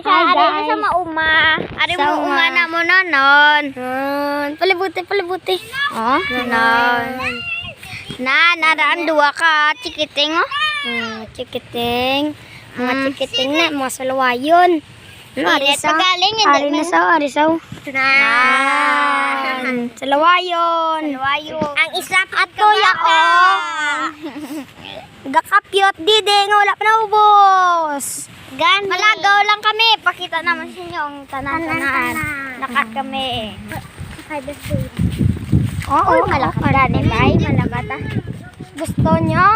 guys, ari sa mauma. Ari mo uma na mo nonon. Palibuti. Oh, nonon. Naraan dua ka chikiting oh. Chikiting. Mga chikiting na, mga salawayon. Arisaw. Pagaling hindi Arisaw. Salawayon. Ang isa Ato yako. Gakapyot dide nga wala pa naubos. Malagaw lang kami. Pakita naman sa inyo ang tanan-tanan. Nakat kami. Oo, Malakat gani bay. Malakat ah. Gusto nyo?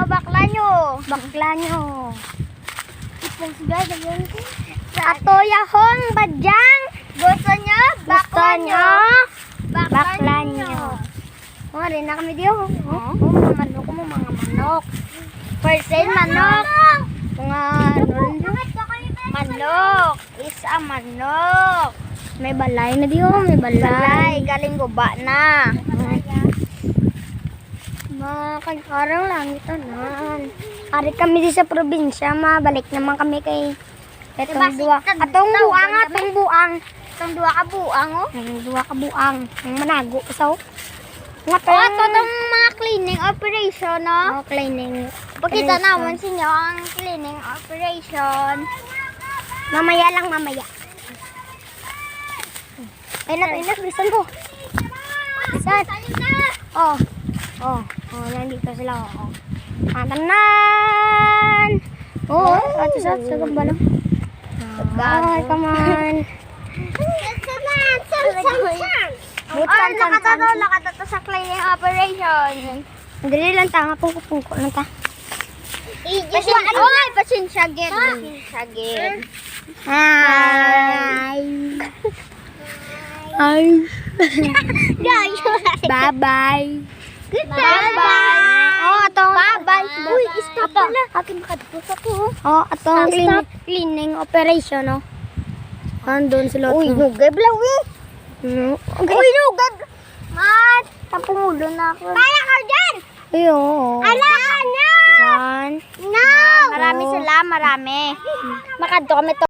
Bakla nyo. Ato yahong badyang. Gusto nyo? Gusto nyo? Bakla nyo. Oh, rin na kami diyo. Mga manok. For sale manok. Mga Manok. Isa manok. may balay na diyo, may balay. Galing guba na. Makag-arang lang ito na. Ari kami di sa probinsya, mabalik naman kami kay etong duwa. Atong buang. Itong dua ka buang oh. Ang duwa ka buang. Ang manago isaw. Nga Oh, ito itong mga cleaning operation no. cleaning. Pakita naman sa inyo ang cleaning operation. Mamaya. Ay na, bilisan ko. Saan? Nandito sila. Tanan! Sa gamba lang. Ay, come on. Nakatato sa cleaning operation. Dili lang tanga pungko lang ta. Pasensya gid. Hi. Bye-bye. Atong Bye-bye. Uy, stop na. Akin makadto ko. Atong cleaning operation, no. Andun sila. Uy, nugay blawi. Uy, nugay. Mat, tapungulo na ako. Kaya ka dyan. Ayo. Ala ka na. One. No. Marami sila, marami. Makadto kami to.